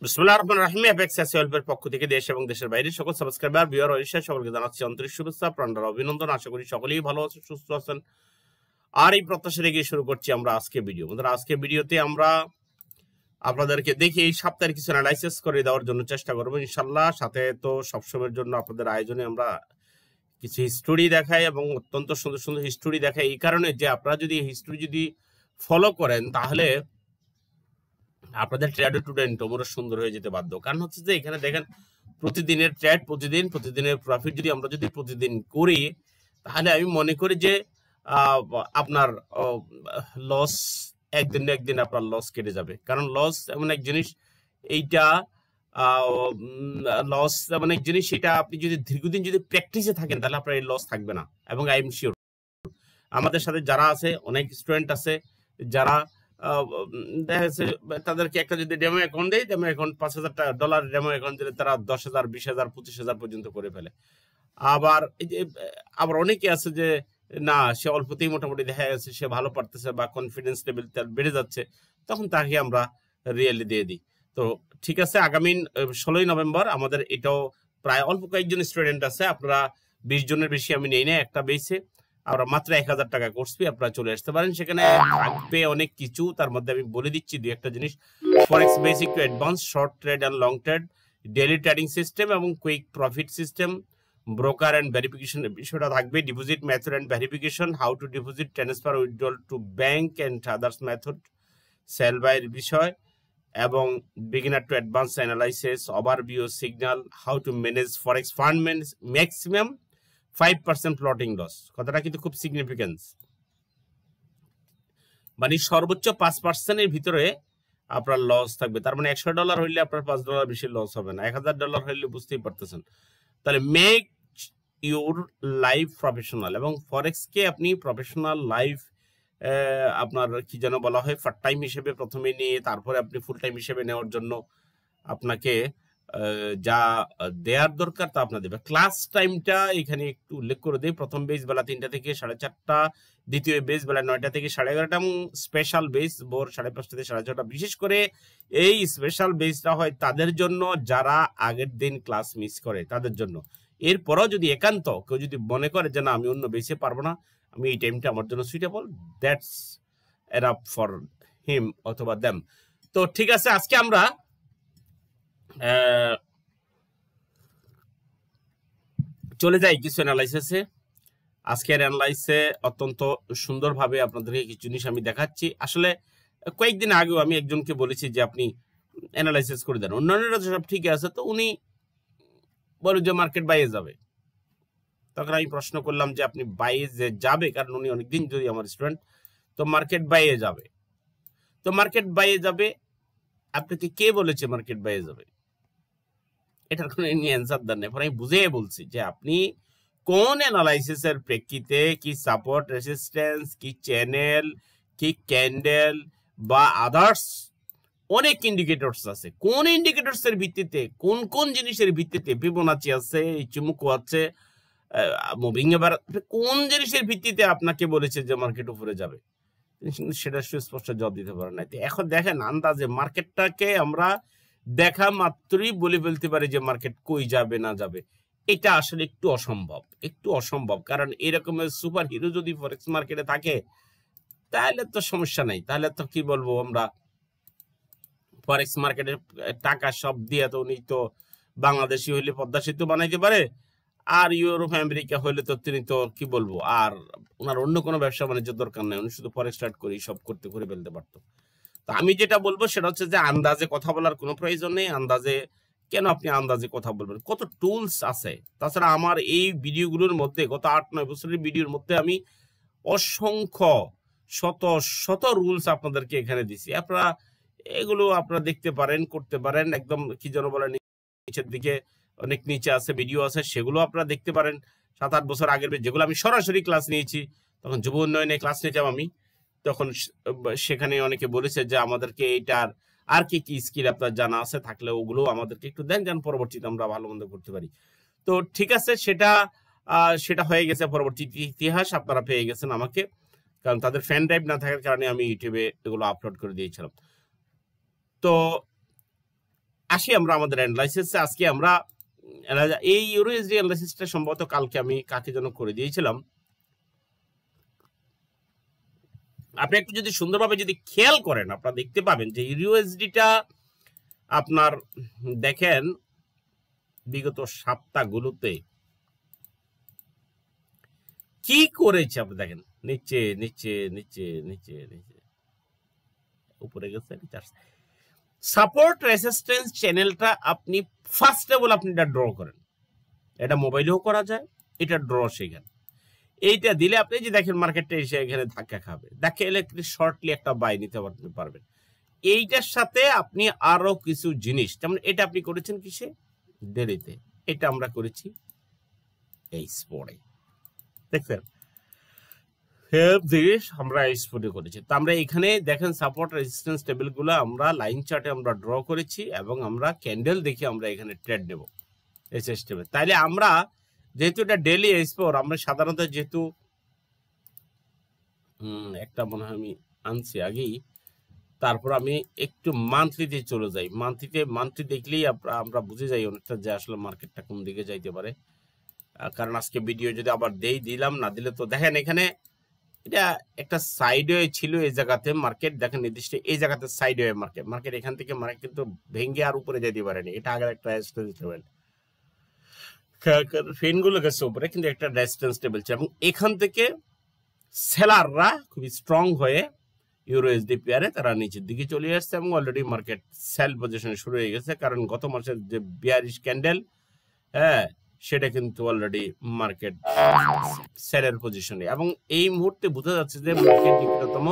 বিসমিল্লাহির রহমানির রহিম। Fxseohelp পক্ষ থেকে দেশ এবং দেশের বাইরে সকল সাবস্ক্রাইবার ভিউয়ার ও ঈর্ষা সকলকে জানাচ্ছি আন্তরিক শুভেচ্ছা, প্রাণঢালা অভিনন্দন। আশা করি সকলেই ভালো আছেন, সুস্থ আছেন। আর এই প্রত্যাশা রেখে শুরু করছি আমরা আজকে ভিডিও। বন্ধুরা, আজকে ভিডিওতে আমরা আপনাদেরকে দেখি এই সপ্তাহের কিছু অ্যানালাইসিস করে দেওয়ার জন্য চেষ্টা করবো ইনশাল্লাহ। সাথে তো সবসময়ের জন্য আপনাদের আয়োজনে আমরা কিছু হিস্টোরি দেখাই এবং অত্যন্ত সুন্দর সুন্দর হিস্টোরি দেখাই, এই কারণে যে আপনারা যদি হিস্টোরি যদি ফলো করেন তাহলে আপনাদের ট্রেড টুডেন্ট ওমরা সুন্দর হয়ে যেতে বাধ্য। কারণ হচ্ছে যে এখানে দেখেন প্রতিদিনের ট্রেড, প্রতিদিনের প্রফিট যদি আমরা যদি প্রতিদিন করি তাহলে আমি মনে করি যে আপনার লস একদিন না একদিন আপনার লস কেটে যাবে। কারণ লস এমন এক জিনিস, এইটা লস এমন এক জিনিস, সেটা আপনি যদি দীর্ঘদিন যদি প্র্যাকটিসে থাকেন তাহলে আপনার এই লস থাকবে না। এবং আই এম শিওর আমাদের সাথে যারা আছে, অনেক স্টুডেন্ট আছে যারা দেখা যাচ্ছে তাদেরকে একটা যদি ডেমো অ্যাকাউন্ট দেয়, ডেমো অ্যাকাউন্ট $5,000 ডেমো অ্যাকাউন্ট দিলে তারা 10,000, 20,000, 25,000 পর্যন্ত করে ফেলে। আবার অনেকে আছে যে না, সে অল্পতেই মোটামুটি দেখা যাচ্ছে সে ভালো পারতেছে বা কনফিডেন্স লেভেল তার বেড়ে যাচ্ছে, তখন তাকে আমরা রিয়েলি দিয়ে দিই। তো ঠিক আছে, আগামী 16ই নভেম্বর আমাদের এটাও প্রায় অল্প কয়েকজন স্টুডেন্ট আছে, আপনারা 20 জনের বেশি আমি নেই না একটা বেসে। আমরা মাত্র 1,000 টাকা কোর্স ফি, আপনারা চলে আসতে পারেন। সেখানে থাকবে অনেক কিছু, তার মধ্যে আমি বলে দিচ্ছি দুই একটা জিনিস: forex basic to advance, short trade and long trade, daily trading system এবং quick profit system, broker and verification বিষয়টা থাকবে, deposit method and verification, how to deposit, transfer, withdrawal to bank and others method, sell বাইয়ের বিষয় এবং beginner to advance analysis, overview, signal, how to manage forex fund, maximum 5% plotting loss. কথাটা কিন্তু খুব significance, মানে সর্বোচ্চ 5%-এর ভিতরে আপনার লস থাকবে। তার মানে $100 হইলে আপনার $5 বেশি লস হবে না। $1,000 হইলে বুঝতেই পারতেছেন। তাহলে মেক ইউর লাইফ প্রফেশনাল, এবং ফরেক্সকে আপনি প্রফেশনাল লাইফ আপনার কি যেন বলা হয়, পার্ট টাইম হিসেবে প্রথমে নিয়ে তারপরে আপনি ফুল টাইম হিসেবে নেওয়ার জন্য আপনাকে যা দেওয়ার দরকার তা আপনার দেবে। ক্লাস টাইমটা এখানে একটু উল্লেখ করে দিই। প্রথম বেস বেলা 3টা থেকে 4:30, দ্বিতীয় বেস বেলা 9টা থেকে 11:30 এবং স্পেশাল বেস ভোর 5:30 থেকে 6:30। বিশেষ করে এই স্পেশাল বেসটা হয় তাদের জন্য যারা আগের দিন ক্লাস মিস করে, তাদের জন্য। এরপরও যদি একান্ত কেউ যদি মনে করে যে না, আমি অন্য বেসে পারবো না, আমি এই টাইমটা আমার জন্য suitable, that's enough for him অথবা দেম। তো ঠিক আছে, আজকে আমরা চলে যাই কিছু অ্যানালাইসিসে। আজকের অ্যানালাইসে অত্যন্ত সুন্দরভাবে আপনাদেরকে কিছু জিনিস আমি দেখাচ্ছি। আসলে কয়েকদিন আগেও আমি একজনকে বলেছি যে আপনি অ্যানালাইসিস করে দেন, অন্যান্যরা সব ঠিক আছে, তো উনি বলে যে মার্কেট বাইরে যাবে। তখন আমি প্রশ্ন করলাম যে আপনি বাইরে যে যাবে, কারণ উনি অনেকদিন যদি আমার স্টুডেন্ট, তো মার্কেট বাইরে যাবে, তো মার্কেট বাইরে যাবে আপনাকে কে বলেছে মার্কেট বাইরে যাবে? এটার কোনো অ্যান্সার দেন নাই। আমি বুঝে বলছি যে আপনি কোন অ্যানালাইসিসের প্রেক্ষিতে, কি সাপোর্ট রেসিস্ট্যান্স, কি চ্যানেল, কি ক্যান্ডেল বা আদার্স অনেক ইন্ডিকেটরস আছে, কোন ইন্ডিকেটরস এর ভিত্তিতে, কোন কোন জিনিসের ভিত্তিতে, ফিবোনাচি আছে, ইচিমুকো আছে, মুভিং এভার, কোন জিনিসের ভিত্তিতে আপনাকে বলেছে যে মার্কেট উপরে যাবে, সেটা সুস্পষ্ট জবাব দিতে পারে না। এখন দেখেন, আন্দাজে মার্কেটটাকে আমরা দেখা মাত্রই বলে ফেলতে পারি যে মার্কেট কই যাবে না যাবে। এটা আসলে একটু অসম্ভব। কারণ এরকমের সুপার হিরো যদি ফরেক্স মার্কেটে থাকে তাহলে তো সমস্যা নাই, তাহলে তো কি বলবো আমরা, ফরেক্স মার্কেটে টাকা সব দিয়ে তো উনি তো বাংলাদেশি হইলে পদ্মা সেতু বানাইতে পারে, আর ইউরোপ আমেরিকা হইলে তো তিনি তো কি বলবো, আর ওনার অন্য কোনো ব্যবসা বাণিজ্য দরকার নাই, উনি শুধু ফরেক্স স্টার্ট করে সব করে ফেলতে পারতো। তো আমি যেটা বলবো সেটা হচ্ছে যে আন্দাজে কথা বলার কোনো প্রয়োজন নেই। আন্দাজে কেন আপনি আন্দাজে কথা বলবেন? কত টুলস আছে। তাছাড়া আমার এই ভিডিওগুলোর মধ্যে গত 8-9 বছরের ভিডিওর মধ্যে আমি অসংখ্য শত রুলস আপনাদেরকে এখানে দিছি। আপনারা এগুলো আপনারা দেখতে পারেন, করতে পারেন। একদম কি যেন বলেন, নিচের দিকে অনেক নিচে আছে ভিডিও আছে, সেগুলো আপনারা দেখতে পারেন। 7-8 বছর আগের যেগুলো আমি সরাসরি ক্লাস নিয়েছি, তখন যুব উন্নয়নে ক্লাস নিতাম আমি, তখন সেখানে অনেকে বলেছে যে আমাদেরকে এইটার আর কি কি স্কিল আপনার জানা আছে থাকলে ওগুলো আমাদেরকে একটু দেন, যেন পরবর্তীতে আমরা ভালো মন্দ করতে পারি। তো ঠিক আছে, সেটা হয়ে গেছে, পরবর্তী ইতিহাস আপনারা পেয়ে গেছেন আমাকে, কারণ তাদের ফ্যান ড্রাইভ না থাকার কারণে আমি ইউটিউবে এগুলো আপলোড করে দিয়েছিলাম। তো আসি আমরা আমাদের অ্যানালাইসিসে। আজকে আমরা এই ইউরোএসডি অ্যানালাইসিসটা সম্ভবত কালকে আমি কাকে যেন করে দিয়েছিলাম। আপনি একটু যদি সুন্দরভাবে যদি খেয়াল করেন আপনারা দেখতে পাবেন যে ইউরোএসডিটা আপনার দেখেন বিগত সপ্তাহগুলোতে কি করেছে আপনি দেখেন, নিচে নিচে নিচে নিচে নিচে উপরে গেছে। সাপোর্ট রেজিস্ট্যান্স চ্যানেলটা আপনি ফার্স্ট অফ অল আপনি এটা ড্র করেন, এটা মোবাইলেও করা যায়, এটা ড্র শেখেন। এইটা দিলে আপনি যে দেখেন মার্কেটটা এসে এখানে ধাক্কা খাবে, ধাক্কা এলে শর্টলি একটা বাই নিতে পারবেন। এইটার সাথে আপনি আরো কিছু জিনিস, যেমন এটা আপনি করেছেন কিসে, ডেলিতে, এটা আমরা করেছি এই স্পটে, দেখছেন আমরা এই স্পটে করেছি। তো আমরা এখানে দেখেন সাপোর্ট রেজিস্ট্যান্স টেবিল গুলো আমরা লাইন চার্টে আমরা ড্র করেছি এবং আমরা ক্যান্ডেল দেখে আমরা এখানে ট্রেড নেব এসএস টেবিল। তাইলে আমরা যেহেতু এটা ডেইলি এক্সপোর, আমরা সাধারণত যেহেতু একটা মনে হয় আমি আনছি আগেই, তারপর আমি একটু মান্থলিতে চলে যাই। মান্থলি দেখলেই আমরা বুঝে যাই অনেকটা যে আসলে মার্কেটটা কোন দিকে যাইতে পারে। কারণ আজকে ভিডিও যদি আবার দিলাম না দিলে তো দেখেন এখানে এটা একটা সাইডওয়ে ছিল এই জায়গাতে মার্কেট, দেখেন নির্দিষ্ট এই জায়গাতে সাইডওয়ে মার্কেট এখান থেকে মার্কেট কিন্তু ভেঙে আর উপরে যেতে পারেনি, এটা আগের একটা রেজিস্ট্যান্স লেভেল। ফেনগুলো গেছে উপরে কিন্তু একটা রেজিস্ট্যান্স টেবিল ছিল, এবং এখান থেকে সেলাররা খুবই স্ট্রং হয়ে ইউরোএসডি পেয়ারে তারা নিচের দিকে চলে আসছে এবং অলরেডি মার্কেট সেল পজিশনে শুরু হয়ে গেছে। কারণ গত মাসের যে বিয়ারিশ ক্যান্ডেল, হ্যাঁ, সেটা কিন্তু অলরেডি মার্কেট সেলের পজিশনে, এবং এই মুহূর্তে বোঝা যাচ্ছে যে মার্কেট নিকটতম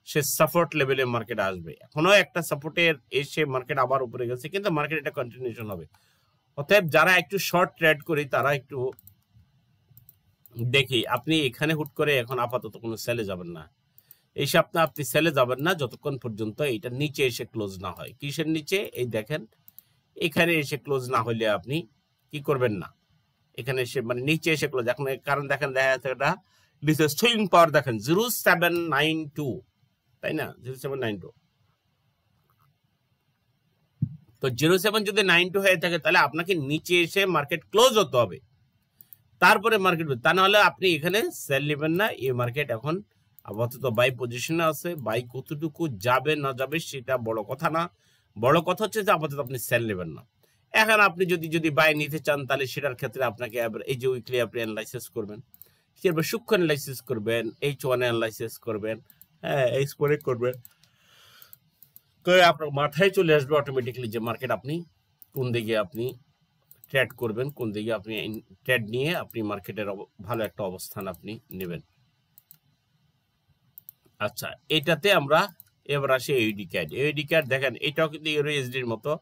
সে সাপোর্ট লেভেলে মার্কেট আসবে। এখনো একটা সাপোর্টের এসে মার্কেট আবার উপরে গেছে, কিন্তু মার্কেট এটা কন্টিনিউশন হবে। অতএব যারা একটু শর্ট ট্রেড করি তারা একটু দেখি, আপনি এখানে হুট করে এখন আপাতত কোনো সেলে যাবেন না, এই সপ্তাহে আপনি সেলে যাবেন না যতক্ষণ পর্যন্ত এইটা নিচে এসে ক্লোজ না হয়। কিসের নিচে? এই দেখেন এখানে এসে ক্লোজ না হলে আপনি কি করবেন না, এখানে এসে মানে নিচে এসে ক্লোজ। এখন কারণ দেখেন দেখা যাচ্ছে এটা নিচে সুইং পাওয়ার দেখেন 0792, তাই না, 0792। তো 07 যদি 92 হয়ে থাকে তাহলে আপনাকে নিচে এসে মার্কেট ক্লোজ হতে হবে, তারপরে মার্কেট, তা নাহলে আপনি এখানে সেল নেবেন না। এই মার্কেট এখন আপাতত বাই পজিশনে আছে, বাই কতটুকু যাবে না যাবে সেটা বড় কথা না, বড় কথা হচ্ছে যে আপাতত আপনি সেল নেবেন না। এখন আপনি যদি বাই নিতে চান তাহলে সেটার ক্ষেত্রে আপনাকে এই যে উইকলি আপনি অ্যানালাইসিস করবেন, সেরপর সূক্ষ্ম অ্যানালাইসিস করবেন, H1 অ্যানালাইসিস করবেন, হ্যাঁ, এক্সপোর্ট করবেন, তো আপনার মাথায় চলে আসবে অটোমেটিকলি যে মার্কেট আপনি কোন দিকে আপনি ট্রেড করবেন, কোন দিকে আপনি ট্রেড নিয়ে আপনি মার্কেটের ভালো একটা অবস্থান আপনি নেবেন। আচ্ছা, এটাতে আমরা এবার আসি এডি ক্যাড। দেখেন এটাও কিন্তু ইউরোএসডির মতো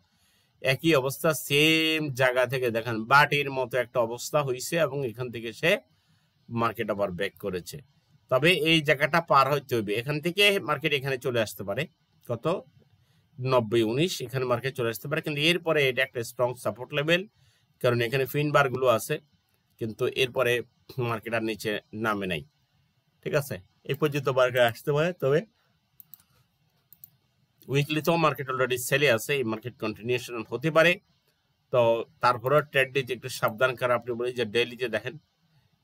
একই অবস্থা, সেম জায়গা থেকে দেখেন বাটির মতো একটা অবস্থা হয়েছে, এবং এখান থেকে সে মার্কেট আবার ব্যাক করেছে। তবে এই জায়গাটা পার হইতে হবে, এখান থেকে মার্কেট এখানে চলে আসতে পারে, কত 90-19 এখানে মার্কেট চলে আসতে পারে, কিন্তু এরপরে এটা একটা স্ট্রং সাপোর্ট লেভেল, কারণ এখানে ফিনবার গুলো আছে, কিন্তু এরপরে মার্কেট আর নিচে নামে নাই। ঠিক আছে, এই পর্যন্ত মার্কেট আসতে পারে, তবে উইকলিতেও মার্কেট অলরেডি সেলে আছে, এই মার্কেট কন্টিনিউশন হতে পারে। তো তারপরে ট্রেড দিতে একটু সাবধান করে আপনি বলি যে ডেইলিতে দেখেন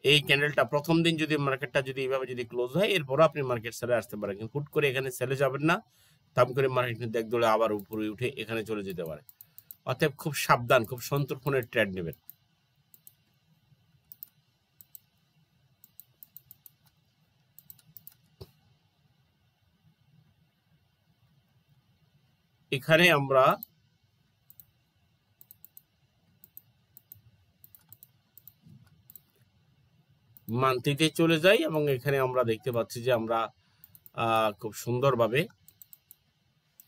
এই ক্যান্ডেলটা প্রথম দিন যদি মার্কেটটা যদি এইভাবে যদি ক্লোজ হয়, এরপরও আপনি মার্কেট সেলে আসতে পারেন, কিন্তু হুট করে এখানে সেলে যাবেন না, দাম করে মার্কেট কিন্তু একদলে আবার উপরে উঠে এখানে চলে যেতে পারে। অতএব খুব সাবধান, খুব সন্তর্পণের ট্রেড নেবেন। এখানে আমরা মান্থলিতে চলে যাই, এবং এখানে আমরা দেখতে পাচ্ছি যে আমরা খুব সুন্দরভাবে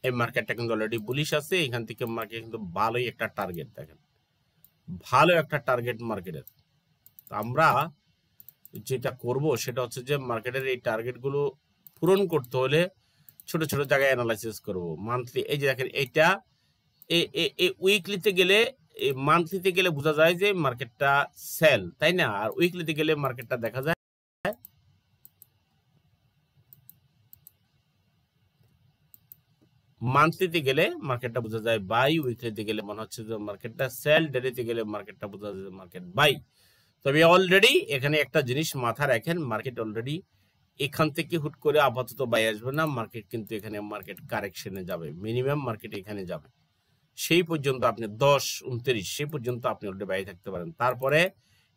এই মার্কেটটা কিন্তু অলরেডি বুলিশ আছে। এখান থেকে মার্কেট কিন্তু ভালোই একটা টার্গেট, দেখেন ভালো একটা টার্গেট মার্কেটের। আমরা যেটা করব সেটা হচ্ছে যে মার্কেটের এই টার্গেট গুলো পূরণ করতে হলে ছোট ছোট জায়গায় অ্যানালাইসিস করব। মান্থলি এই যে দেখেন এইটা উইকলিতে গেলে, মান্থলিতে গেলে বোঝা যায় যে মার্কেটটা সেল, তাই না, আর উইকলিতে গেলে মার্কেটটা দেখা যায় মান্থলিতে গেলে মার্কেটটা বোঝা যায় বাই, উইকলিতে গেলে মনে হচ্ছে যে মার্কেটটা সেল, ডেলিতে গেলে মার্কেটটা বোঝা যায় মার্কেট বাই। তবে অলরেডি এখানে একটা জিনিস মাথা রাখেন, মার্কেট অলরেডি এখান থেকে হুট করে আপাতত বাই আসবে না, মার্কেট কিন্তু এখানে মার্কেট কারেকশনে যাবে, মিনিমাম মার্কেট এখানে যাবে, সেই পর্যন্ত আপনি 10-29 সেই পর্যন্ত আপনি অলরেডি বাই থাকতে পারেন। তারপরে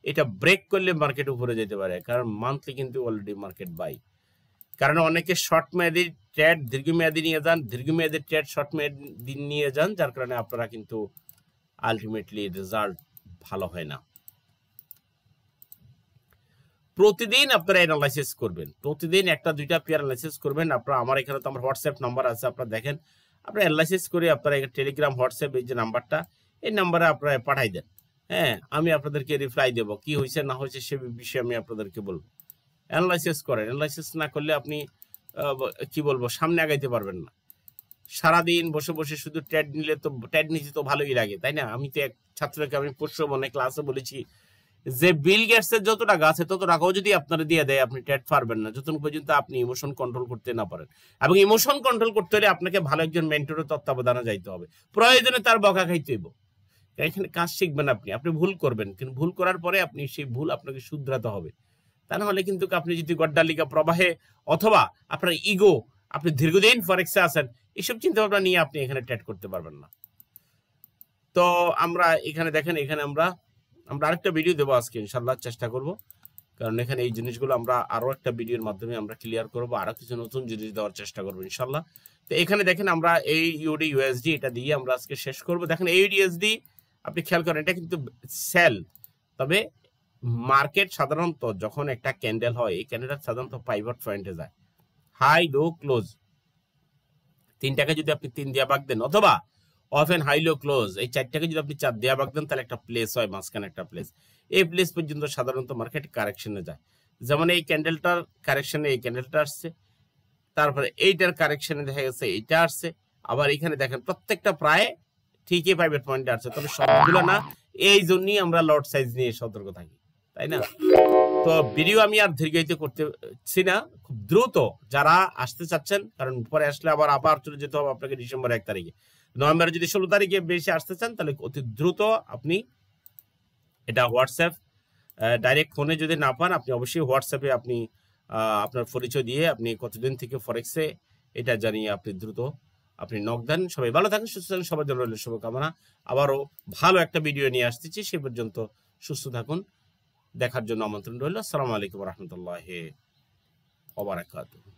এটা ব্রেক করলে মার্কেট উপরে যেতে পারে, কারণ মান্থলি কিন্তু অলরেডি মার্কেট বাই। কারণ অনেকে শর্ট মেয়াদি ট্রেড দীর্ঘমেয়াদী নিয়ে যান, দীর্ঘমেয়াদী ট্রেড শর্ট মেয়াদি নিয়ে যান, যার কারণে আপনারা কিন্তু আলটিমেটলি রেজাল্ট ভালো হয় না। প্রতিদিন আপনারা অ্যানালাইসিস করবেন, প্রতিদিন একটা দুইটা পেয়ার অ্যানালাইসিস করবেন। আপনারা আমার এখানে তো আমার হোয়াটসঅ্যাপ নাম্বার আছে, আপনারা দেখেন, আপনারা অ্যানালাইসিস করে আপনারা টেলিগ্রাম হোয়াটসঅ্যাপ এই যে নাম্বারটা, এই নাম্বারে আপনারা পাঠাই দেন। হ্যাঁ, আমি আপনাদেরকে রিপ্লাই দেবো, কি হয়েছে না হয়েছে সে বিষয়ে আমি আপনাদেরকে বলবো। অ্যানালাইসিস করেন, অ্যানালাইসিস না করলে আপনি কি বলবো সামনে আগাইতে পারবেন না। সারাদিন বসে বসে শুধু ট্রেড নিলে তো, ট্রেড নিতে তো ভালোই লাগে, তাই না? আমি তো এক ছাত্রকে আমি পরশু মনে ক্লাসে বলেছি যে বিল গেটসের যত টাকা আছে তত টাকাও যদি আপনারা দিয়ে দেয় আপনি ট্রেড পারবেন না, যতক্ষণ পর্যন্ত আপনি ইমোশন কন্ট্রোল করতে না পারেন। এবং ইমোশন কন্ট্রোল করতে হলে আপনাকে ভালো একজন মেন্টরের তত্ত্বাবধানে যাইতে হবে, প্রয়োজনে তার বকা খাইতে হইব। এখানে কাজ শিখবেন আপনি, আপনি ভুল করবেন, কিন্তু ভুল করার পরে আপনি সেই ভুল আপনাকে শুধরাতে হবে। তা না হলে কিন্তু আপনি যদি গড্ডালিকা প্রবাহে অথবা আপনার ইগো, আপনি দীর্ঘদিন ফরেক্সে আছেন, এইসব চিন্তা ভাবনা নিয়ে আপনি এখানে ট্রেড করতে পারবেন না। তো আমরা এখানে দেখেন, এখানে আমরা আরেকটা ভিডিও দেবো আজকে ইনশাল্লাহ, চেষ্টা করব, কারণ এখানে এই জিনিসগুলো আমরা আরো একটা ভিডিওর মাধ্যমে আমরা ক্লিয়ার করবো, আরো কিছু নতুন জিনিস দেওয়ার চেষ্টা করবো ইনশাল্লাহ। তো এখানে দেখেন আমরা এই ইউডি ইউএসডি এটা দিয়ে আমরা আজকে শেষ করব। দেখেন এই ইউএসডি আপনি খেয়াল করেন, এটা কিন্তু সেল, তবে মার্কেট সাধারণত যখন একটা ক্যান্ডেল হয়, এই ক্যান্ডেলটা সাধারণত পাইভট পয়েন্টে যায়, হাই লো ক্লোজ, তিনটাকে যদি আপনি 3 দিয়ে ভাগ দেন, অথবা off and high low close, এই 4টাকে যদি আপনি 4 দিয়ে ভাগ দেন, তাহলে একটা প্লেস হয়, মাঝখানে একটা প্লেস। এই প্লেস পর্যন্ত সাধারণত মার্কেট কারেকশনে যায়। যেমন এই ক্যান্ডেলটার কারেকশনে এই ক্যান্ডেলটা আসছে, তারপরে এইটার কারেকশনে দেখা গেছে এইটা আসছে, আবার এখানে দেখেন প্রত্যেকটা প্রায় ঠিকই প্রাইভেট পয়েন্টে আসছে, তবে সবগুলো না। এই জন্যই আমরা লট সাইজ নিয়ে সতর্ক থাকি, তাই না? তো ভিডিও আমি আর দীর্ঘায়িত করতেছি না, খুব দ্রুত যারা আসতে চাচ্ছেন, কারণ পরে আসলে আবার চলে যেতে হবে আপনাকে ডিসেম্বর 1 তারিখে, নভেম্বরের যদি 16 তারিখে বেশি আসতে চান, তাহলে অতি দ্রুত আপনি এটা হোয়াটসঅ্যাপ ডাইরেক্ট ফোনে যদি না পান, আপনি অবশ্যই হোয়াটসঅ্যাপে আপনি আপনার পরিচয় দিয়ে আপনি কতদিন থেকে ফরেক্সে এটা জানিয়ে আপনি দ্রুত আপনি নক দেন। সবাই ভালো থাকেন, সুস্থ থাকেন, সবার জন্য রইল শুভকামনা। আবারও ভালো একটা ভিডিও নিয়ে আসতেছি, সে পর্যন্ত সুস্থ থাকুন, দেখার জন্য আমন্ত্রণ রইল। আসসালামু আলাইকুম রহমতুল্লাহ ওয়া বারাকাতুহু।